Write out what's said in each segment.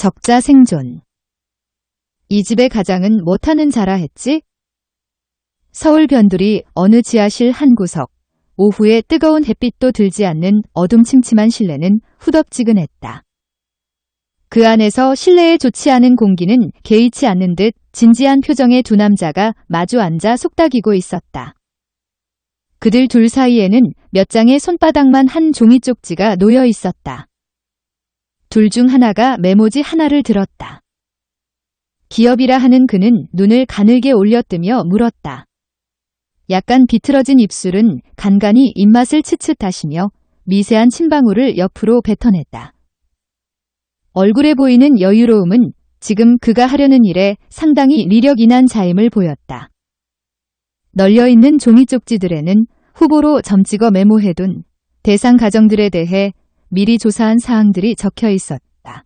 적자 생존. 이 집의 가장은 못하는 자라 했지? 서울 변두리 어느 지하실 한 구석. 오후에 뜨거운 햇빛도 들지 않는 어둠침침한 실내는 후덥지근했다. 그 안에서 실내에 좋지 않은 공기는 개의치 않는 듯 진지한 표정의 두 남자가 마주 앉아 속닥이고 있었다. 그들 둘 사이에는 몇 장의 손바닥만 한 종이 쪽지가 놓여 있었다. 둘 중 하나가 메모지 하나를 들었다. 기업이라 하는 그는 눈을 가늘게 올려뜨며 물었다. 약간 비틀어진 입술은 간간히 입맛을 치읓하시며 미세한 침방울을 옆으로 뱉어냈다. 얼굴에 보이는 여유로움은 지금 그가 하려는 일에 상당히 리력인한 자임을 보였다. 널려있는 종이 쪽지들에는 후보로 점찍어 메모해둔 대상 가정들에 대해 미리 조사한 사항들이 적혀 있었다.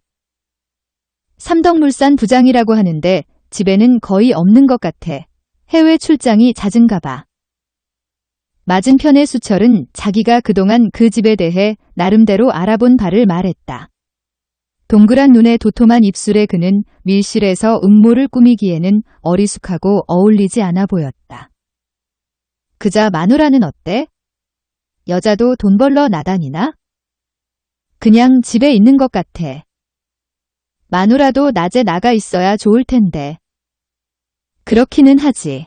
삼덕물산 부장이라고 하는데 집에는 거의 없는 것 같아. 해외 출장이 잦은가 봐. 맞은편의 수철은 자기가 그동안 그 집에 대해 나름대로 알아본 바를 말했다. 동그란 눈에 도톰한 입술의 그는 밀실에서 음모를 꾸미기에는 어리숙하고 어울리지 않아 보였다. 그자 마누라는 어때? 여자도 돈 벌러 나다니나? 그냥 집에 있는 것 같아. 마누라도 낮에 나가 있어야 좋을 텐데. 그렇기는 하지.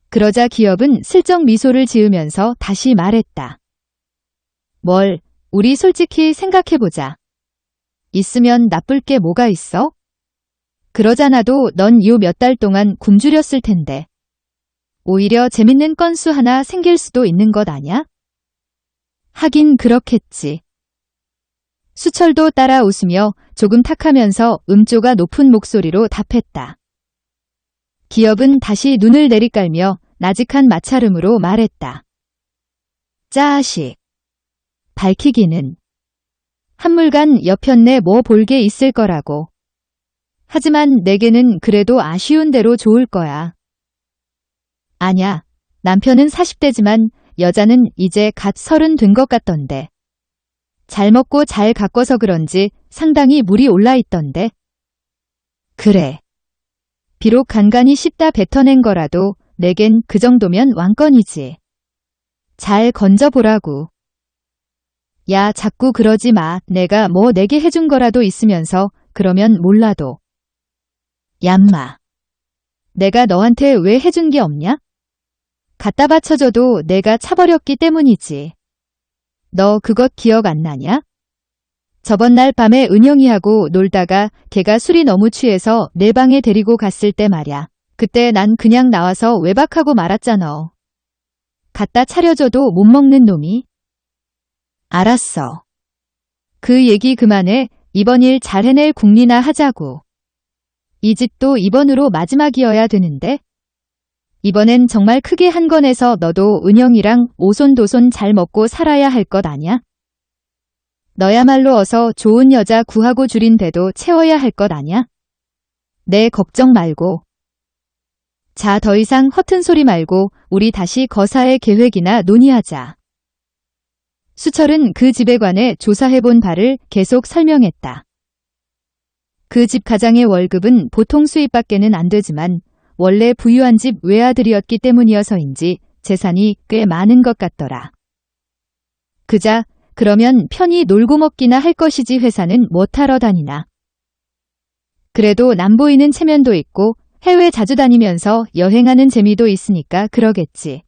그러자 기업은 슬쩍 미소를 지으면서 다시 말했다. 뭘, 우리 솔직히 생각해보자. 있으면 나쁠 게 뭐가 있어? 그러잖아도 넌 요 몇 달 동안 굶주렸을 텐데. 오히려 재밌는 건수 하나 생길 수도 있는 것 아냐? 하긴 그렇겠지. 수철도 따라 웃으며 조금 탁하면서 음조가 높은 목소리로 답했다. 기업은 다시 눈을 내리깔며 나직한 마찰음으로 말했다. 짜식. 밝히기는. 한물간 여편네 뭐 볼 게 있을 거라고. 하지만 내게는 그래도 아쉬운 대로 좋을 거야. 아냐, 남편은 40대지만 여자는 이제 갓 30 된 것 같던데. 잘 먹고 잘 가꿔서 그런지 상당히 물이 올라있던데. 그래. 비록 간간히 씹다 뱉어낸 거라도 내겐 그 정도면 왕건이지. 잘 건져보라고. 야, 자꾸 그러지 마. 내가 뭐 내게 해준 거라도 있으면서 그러면 몰라도. 얌마. 내가 너한테 왜 해준 게 없냐? 갖다 바쳐줘도 내가 차버렸기 때문이지. 너 그것 기억 안 나냐? 저번 날 밤에 은영이하고 놀다가 걔가 술이 너무 취해서 내 방에 데리고 갔을 때 말야. 그때 난 그냥 나와서 외박하고 말았잖아. 갖다 차려줘도 못 먹는 놈이. 알았어. 그 얘기 그만해. 이번 일 잘 해낼 궁리나 하자고. 이 집도 이번으로 마지막이어야 되는데. 이번엔 정말 크게 한 건 해서 너도 은영이랑 오손도손 잘 먹고 살아야 할 것 아냐? 너야말로 어서 좋은 여자 구하고 줄인 데도 채워야 할 것 아냐? 내 걱정 말고. 자, 더 이상 허튼 소리 말고 우리 다시 거사의 계획이나 논의하자. 수철은 그 집에 관해 조사해본 바를 계속 설명했다. 그 집 가장의 월급은 보통 수입밖에는 안 되지만 원래 부유한 집 외아들이었기 때문이어서인지 재산이 꽤 많은 것 같더라. 그자, 그러면 편히 놀고 먹기나 할 것이지 회사는 못하러 다니나. 그래도 남보이는 체면도 있고 해외 자주 다니면서 여행하는 재미도 있으니까 그러겠지.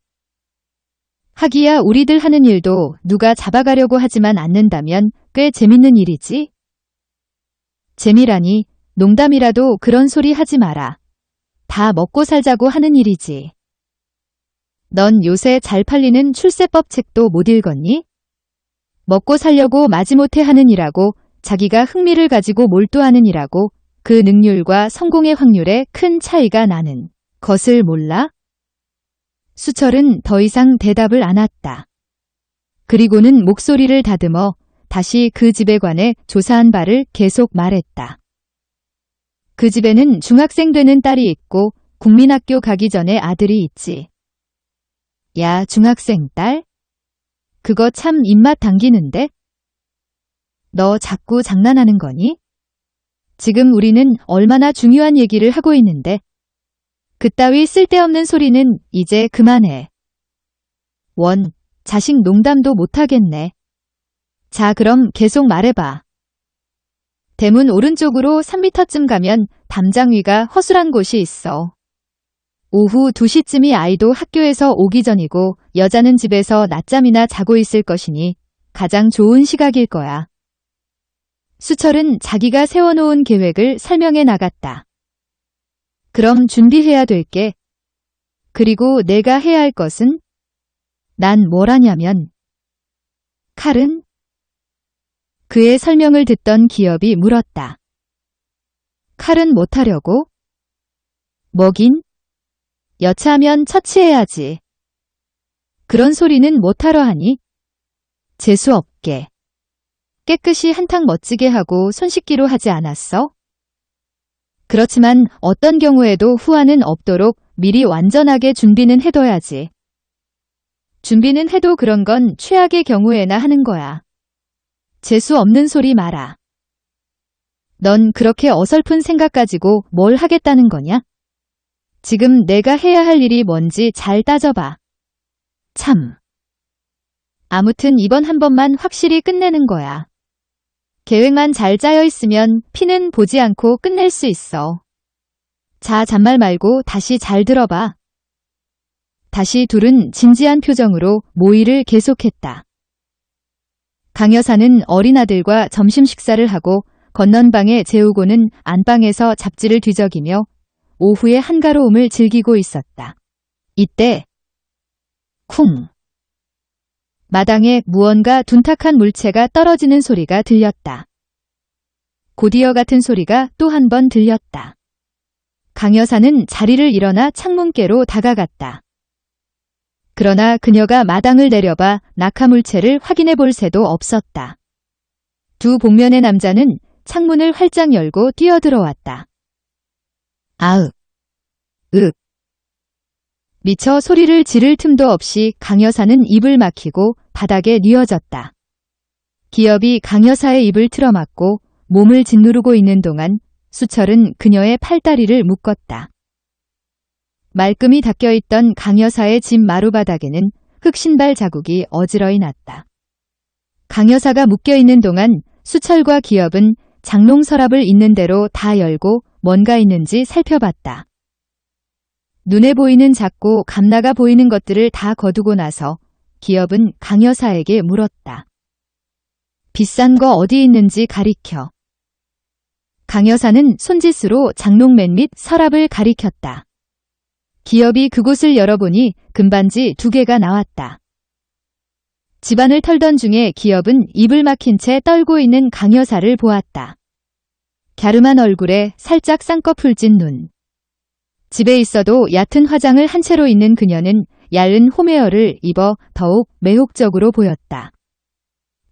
하기야 우리들 하는 일도 누가 잡아가려고 하지만 않는다면 꽤 재밌는 일이지. 재미라니 농담이라도 그런 소리 하지 마라. 다 먹고 살자고 하는 일이지. 넌 요새 잘 팔리는 출세법 책도 못 읽었니? 먹고 살려고 마지못해 하는 일하고 자기가 흥미를 가지고 몰두하는 일하고 그 능률과 성공의 확률에 큰 차이가 나는 것을 몰라? 수철은 더 이상 대답을 안 했다. 그리고는 목소리를 다듬어 다시 그 집에 관해 조사한 바를 계속 말했다. 그 집에는 중학생 되는 딸이 있고 국민학교 가기 전에 아들이 있지. 야, 중학생 딸? 그거 참 입맛 당기는데? 너 자꾸 장난하는 거니? 지금 우리는 얼마나 중요한 얘기를 하고 있는데. 그따위 쓸데없는 소리는 이제 그만해. 원, 자식 농담도 못하겠네. 자, 그럼 계속 말해봐. 대문 오른쪽으로 3m쯤 가면 담장 위가 허술한 곳이 있어. 오후 2시쯤이 아이도 학교에서 오기 전이고 여자는 집에서 낮잠이나 자고 있을 것이니 가장 좋은 시각일 거야. 수철은 자기가 세워놓은 계획을 설명해 나갔다. 그럼 준비해야 될 게. 그리고 내가 해야 할 것은? 난 뭘 하냐면. 칼은? 그의 설명을 듣던 기업이 물었다. 칼은 못하려고? 뭐긴? 여차하면 처치해야지. 그런 소리는 못하러 하니? 재수없게. 깨끗이 한탕 멋지게 하고 손 씻기로 하지 않았어? 그렇지만 어떤 경우에도 후환은 없도록 미리 완전하게 준비는 해둬야지. 준비는 해도 그런 건 최악의 경우에나 하는 거야. 재수 없는 소리 마라. 넌 그렇게 어설픈 생각 가지고 뭘 하겠다는 거냐? 지금 내가 해야 할 일이 뭔지 잘 따져봐. 참. 아무튼 이번 한 번만 확실히 끝내는 거야. 계획만 잘 짜여 있으면 피는 보지 않고 끝낼 수 있어. 자, 잔말 말고 다시 잘 들어봐. 다시 둘은 진지한 표정으로 모의를 계속했다. 강 여사는 어린 아들과 점심 식사를 하고 건넌 방에 재우고는 안방에서 잡지를 뒤적이며 오후의 한가로움을 즐기고 있었다. 이때 쿵! 마당에 무언가 둔탁한 물체가 떨어지는 소리가 들렸다. 곧이어 같은 소리가 또 한 번 들렸다. 강 여사는 자리를 일어나 창문께로 다가갔다. 그러나 그녀가 마당을 내려봐 낙하물체를 확인해 볼 새도 없었다. 두 복면의 남자는 창문을 활짝 열고 뛰어들어왔다. 아윽, 윽. 미처 소리를 지를 틈도 없이 강 여사는 입을 막히고 바닥에 뉘어졌다. 기업이 강 여사의 입을 틀어막고 몸을 짓누르고 있는 동안 수철은 그녀의 팔다리를 묶었다. 말끔히 닦여있던 강 여사의 집 마루바닥에는 흑신발 자국이 어지러이 났다. 강 여사가 묶여있는 동안 수철과 기업은 장롱 서랍을 있는 대로 다 열고 뭔가 있는지 살펴봤다. 눈에 보이는 작고 감나가 보이는 것들을 다 거두고 나서 기업은 강 여사에게 물었다. 비싼 거 어디 있는지 가리켜. 강 여사는 손짓으로 장롱맨 및 서랍을 가리켰다. 기업이 그곳을 열어보니 금반지 2개가 나왔다. 집안을 털던 중에 기업은 입을 막힌 채 떨고 있는 강 여사를 보았다. 갸름한 얼굴에 살짝 쌍꺼풀 찐 눈. 집에 있어도 얕은 화장을 한 채로 있는 그녀는 얇은 홈웨어를 입어 더욱 매혹적으로 보였다.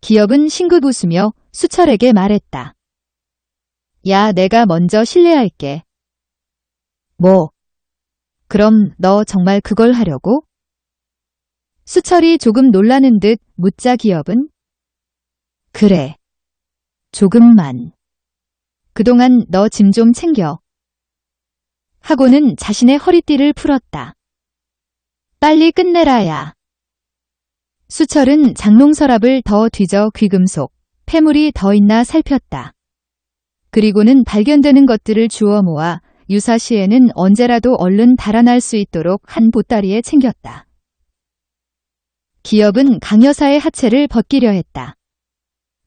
기업은 싱긋 웃으며 수철에게 말했다. 야, 내가 먼저 실례할게. 뭐? 그럼 너 정말 그걸 하려고? 수철이 조금 놀라는 듯 묻자 기업은 그래. 조금만. 그동안 너 짐 좀 챙겨. 하고는 자신의 허리띠를 풀었다. 빨리 끝내라야. 수철은 장롱 서랍을 더 뒤져 귀금속, 폐물이 더 있나 살폈다. 그리고는 발견되는 것들을 주워 모아 유사시에는 언제라도 얼른 달아날 수 있도록 한 보따리에 챙겼다. 기업은 강 여사의 하체를 벗기려 했다.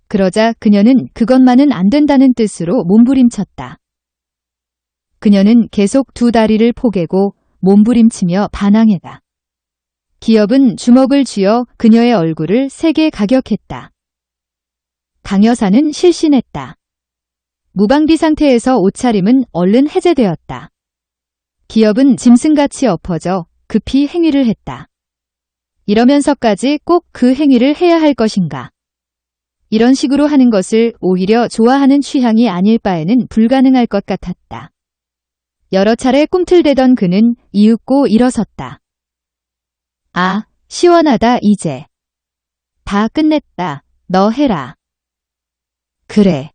그러자 그녀는 그것만은 안 된다는 뜻으로 몸부림쳤다. 그녀는 계속 2 다리를 포개고 몸부림치며 반항했다. 기업은 주먹을 쥐어 그녀의 얼굴을 세게 가격했다. 강 여사는 실신했다. 무방비 상태에서 옷차림은 얼른 해제되었다. 기업은 짐승같이 엎어져 급히 행위를 했다. 이러면서까지 꼭 그 행위를 해야 할 것인가? 이런 식으로 하는 것을 오히려 좋아하는 취향이 아닐 바에는 불가능할 것 같았다. 여러 차례 꿈틀대던 그는 이윽고 일어섰다. 아, 시원하다 이제. 다 끝냈다. 너 해라. 그래.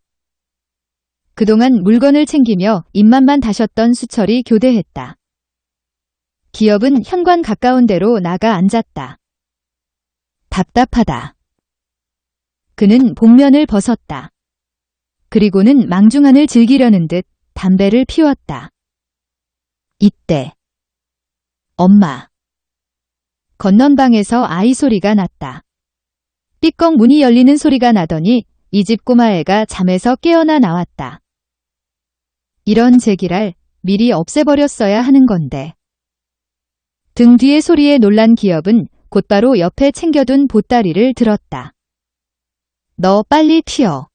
그동안 물건을 챙기며 입맛만 다셨던 수철이 교대했다. 기업은 현관 가까운 데로 나가 앉았다. 답답하다. 그는 복면을 벗었다. 그리고는 망중한을 즐기려는 듯 담배를 피웠다. 이때 엄마. 건넌방에서 아이 소리가 났다. 삐걱 문이 열리는 소리가 나더니 이 집 꼬마애가 잠에서 깨어나 나왔다. 이런 제기랄 미리 없애버렸어야 하는 건데. 등 뒤의 소리에 놀란 기업은 곧바로 옆에 챙겨둔 보따리를 들었다. 너 빨리 튀어.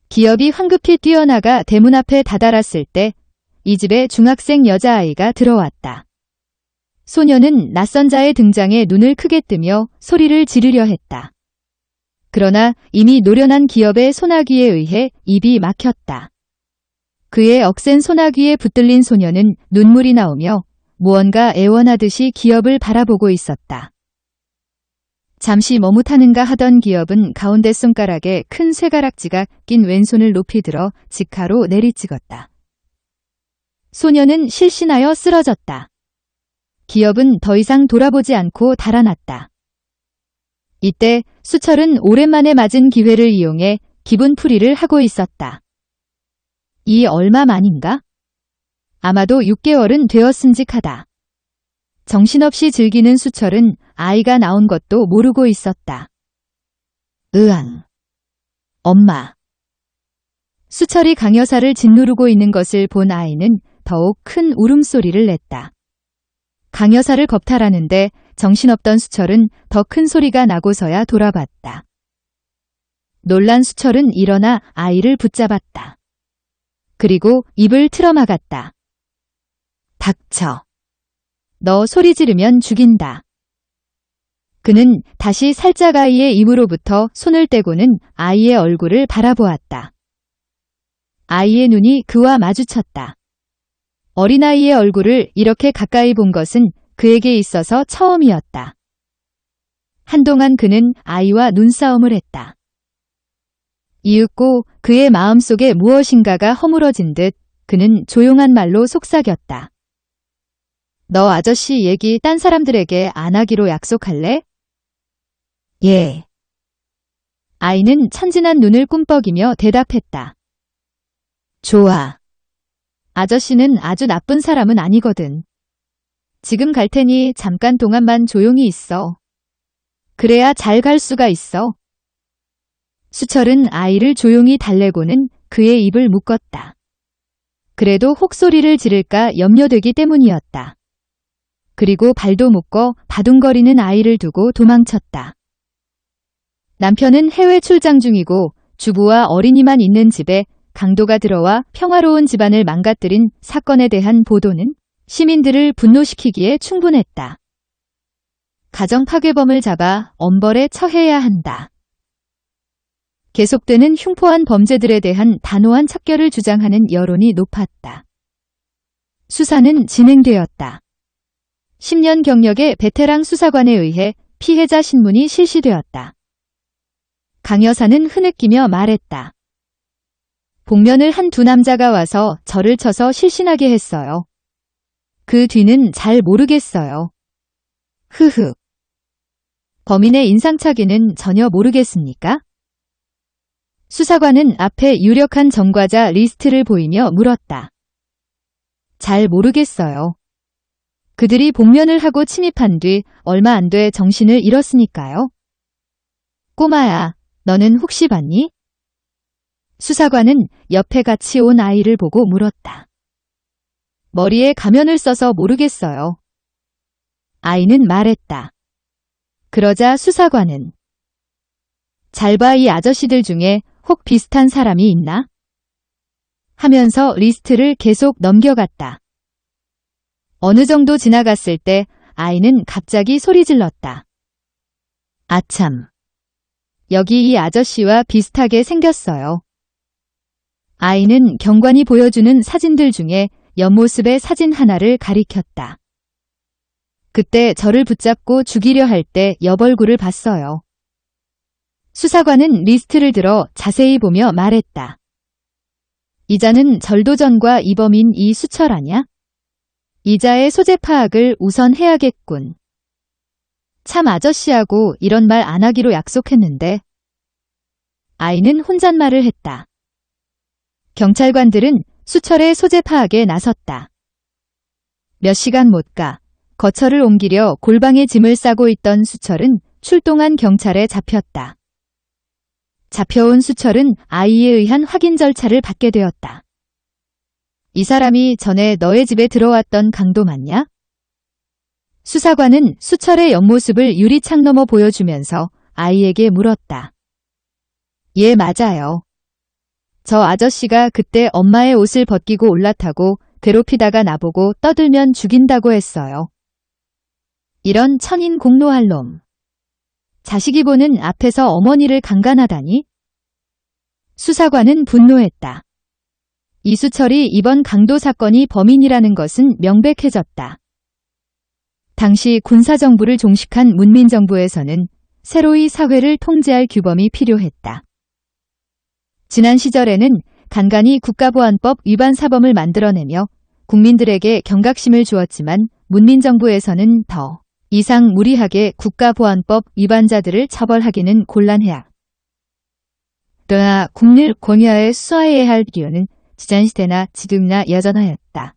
기업이 황급히 뛰어나가 대문 앞에 다다랐을 때 이 집에 중학생 여자아이가 들어왔다. 소녀는 낯선 자의 등장에 눈을 크게 뜨며 소리를 지르려 했다. 그러나 이미 노련한 기업의 소나기에 의해 입이 막혔다. 그의 억센 소나기에 붙들린 소녀는 눈물이 나오며 무언가 애원하듯이 기업을 바라보고 있었다. 잠시 머뭇하는가 하던 기업은 가운데 손가락에 큰 쇠가락지가 낀 왼손을 높이 들어 직하로 내리찍었다. 소녀는 실신하여 쓰러졌다. 기업은 더 이상 돌아보지 않고 달아났다. 이때 수철은 오랜만에 맞은 기회를 이용해 기분풀이를 하고 있었다. 이 얼마 만인가? 아마도 6개월은 되었음직하다. 정신없이 즐기는 수철은 아이가 나온 것도 모르고 있었다. 으앙. 엄마. 수철이 강여사를 짓누르고 있는 것을 본 아이는 더욱 큰 울음소리를 냈다. 강여사를 겁탈하는데 정신없던 수철은 더 큰 소리가 나고서야 돌아봤다. 놀란 수철은 일어나 아이를 붙잡았다. 그리고 입을 틀어막았다. 닥쳐. 너 소리 지르면 죽인다. 그는 다시 살짝 아이의 입으로부터 손을 떼고는 아이의 얼굴을 바라보았다. 아이의 눈이 그와 마주쳤다. 어린아이의 얼굴을 이렇게 가까이 본 것은 그에게 있어서 처음이었다. 한동안 그는 아이와 눈싸움을 했다. 이윽고 그의 마음속에 무엇인가가 허물어진 듯 그는 조용한 말로 속삭였다. 너 아저씨 얘기 딴 사람들에게 안 하기로 약속할래? 예. 아이는 천진한 눈을 꿈뻑이며 대답했다. 좋아. 아저씨는 아주 나쁜 사람은 아니거든. 지금 갈 테니 잠깐 동안만 조용히 있어. 그래야 잘 갈 수가 있어. 수철은 아이를 조용히 달래고는 그의 입을 묶었다. 그래도 혹소리를 지를까 염려되기 때문이었다. 그리고 발도 묶어 바둥거리는 아이를 두고 도망쳤다. 남편은 해외 출장 중이고 주부와 어린이만 있는 집에 강도가 들어와 평화로운 집안을 망가뜨린 사건에 대한 보도는 시민들을 분노시키기에 충분했다. 가정 파괴범을 잡아 엄벌에 처해야 한다. 계속되는 흉포한 범죄들에 대한 단호한 척결을 주장하는 여론이 높았다. 수사는 진행되었다. 10년 경력의 베테랑 수사관에 의해 피해자 신문이 실시되었다. 강 여사는 흐느끼며 말했다. 복면을 한 두 남자가 와서 저를 쳐서 실신하게 했어요. 그 뒤는 잘 모르겠어요. 흐흐. 범인의 인상착의는 전혀 모르겠습니까? 수사관은 앞에 유력한 전과자 리스트를 보이며 물었다. 잘 모르겠어요. 그들이 복면을 하고 침입한 뒤 얼마 안 돼 정신을 잃었으니까요. 꼬마야, 너는 혹시 봤니? 수사관은 옆에 같이 온 아이를 보고 물었다. 머리에 가면을 써서 모르겠어요. 아이는 말했다. 그러자 수사관은 잘 봐, 이 아저씨들 중에 혹 비슷한 사람이 있나? 하면서 리스트를 계속 넘겨갔다. 어느 정도 지나갔을 때 아이는 갑자기 소리 질렀다. 아참. 여기 이 아저씨와 비슷하게 생겼어요. 아이는 경관이 보여주는 사진들 중에 옆모습의 사진 하나를 가리켰다. 그때 저를 붙잡고 죽이려 할 때 옆 얼굴을 봤어요. 수사관은 리스트를 들어 자세히 보며 말했다. 이자는 절도전과 이범인 이수철 아냐? 이자의 소재 파악을 우선 해야겠군. 참 아저씨하고 이런 말 안 하기로 약속했는데. 아이는 혼잣말을 했다. 경찰관들은 수철의 소재 파악에 나섰다. 몇 시간 못 가 거처를 옮기려 골방에 짐을 싸고 있던 수철은 출동한 경찰에 잡혔다. 잡혀온 수철은 아이에 의한 확인 절차를 받게 되었다. 이 사람이 전에 너의 집에 들어왔던 강도 맞냐? 수사관은 수철의 옆모습을 유리창 너머 보여주면서 아이에게 물었다. 예, 맞아요. 저 아저씨가 그때 엄마의 옷을 벗기고 올라타고 괴롭히다가 나보고 떠들면 죽인다고 했어요. 이런 천인 공노할 놈. 자식이 보는 앞에서 어머니를 강간하다니? 수사관은 분노했다. 이수철이 이번 강도 사건이 범인이라는 것은 명백해졌다. 당시 군사정부를 종식한 문민정부에서는 새로이 사회를 통제할 규범이 필요했다. 지난 시절에는 간간히 국가보안법 위반 사범을 만들어내며 국민들에게 경각심을 주었지만 문민정부에서는 더 이상 무리하게 국가보안법 위반자들을 처벌하기는 곤란해야. 그러나 국립 공여에 수하해야 할 이유는 지전시대나 지금이나 여전하였다.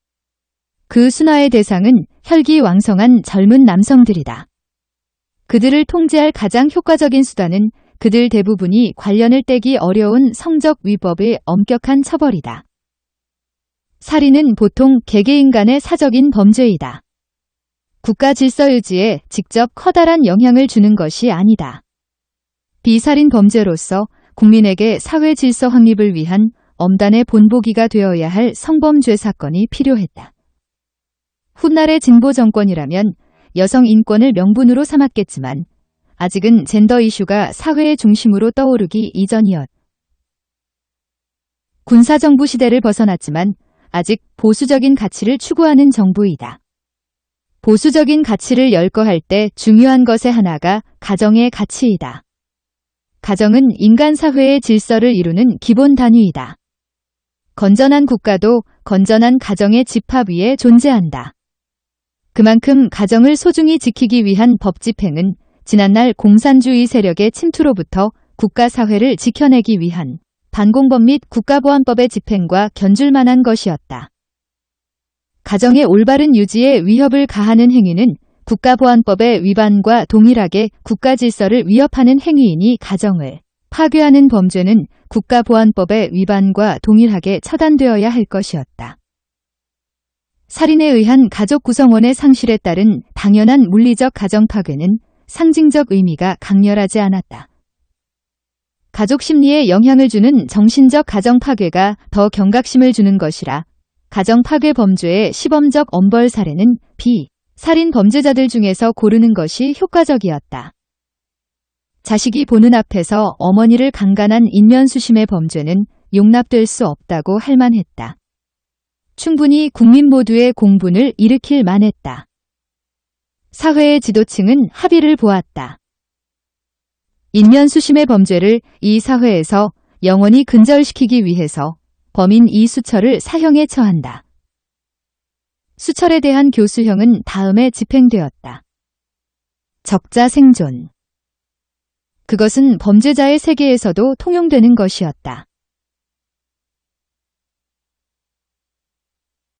그 순화의 대상은 혈기왕성한 젊은 남성들이다. 그들을 통제할 가장 효과적인 수단은 그들 대부분이 관련을 떼기 어려운 성적 위법의 엄격한 처벌이다. 살인은 보통 개개인 간의 사적인 범죄이다. 국가 질서 유지에 직접 커다란 영향을 주는 것이 아니다. 비살인 범죄로서 국민에게 사회 질서 확립을 위한 엄단의 본보기가 되어야 할 성범죄 사건이 필요했다. 훗날의 진보 정권이라면 여성 인권을 명분으로 삼았겠지만 아직은 젠더 이슈가 사회의 중심으로 떠오르기 이전이었다. 군사정부 시대를 벗어났지만 아직 보수적인 가치를 추구하는 정부이다. 보수적인 가치를 열거할 때 중요한 것의 하나가 가정의 가치이다. 가정은 인간 사회의 질서를 이루는 기본 단위이다. 건전한 국가도 건전한 가정의 집합 위에 존재한다. 그만큼 가정을 소중히 지키기 위한 법 집행은 지난날 공산주의 세력의 침투로부터 국가사회를 지켜내기 위한 반공법 및 국가보안법의 집행과 견줄만한 것이었다. 가정의 올바른 유지에 위협을 가하는 행위는 국가보안법의 위반과 동일하게 국가질서를 위협하는 행위이니 가정을 파괴하는 범죄는 국가보안법의 위반과 동일하게 처단되어야 할 것이었다. 살인에 의한 가족 구성원의 상실에 따른 당연한 물리적 가정 파괴는 상징적 의미가 강렬하지 않았다. 가족 심리에 영향을 주는 정신적 가정 파괴가 더 경각심을 주는 것이라 가정 파괴 범죄의 시범적 엄벌 사례는 살인 범죄자들 중에서 고르는 것이 효과적이었다. 자식이 보는 앞에서 어머니를 강간한 인면수심의 범죄는 용납될 수 없다고 할 만했다. 충분히 국민 모두의 공분을 일으킬 만했다. 사회의 지도층은 합의를 보았다. 인면수심의 범죄를 이 사회에서 영원히 근절시키기 위해서 범인 이수철을 사형에 처한다. 수철에 대한 교수형은 다음에 집행되었다. 적자 생존. 그것은 범죄자의 세계에서도 통용되는 것이었다.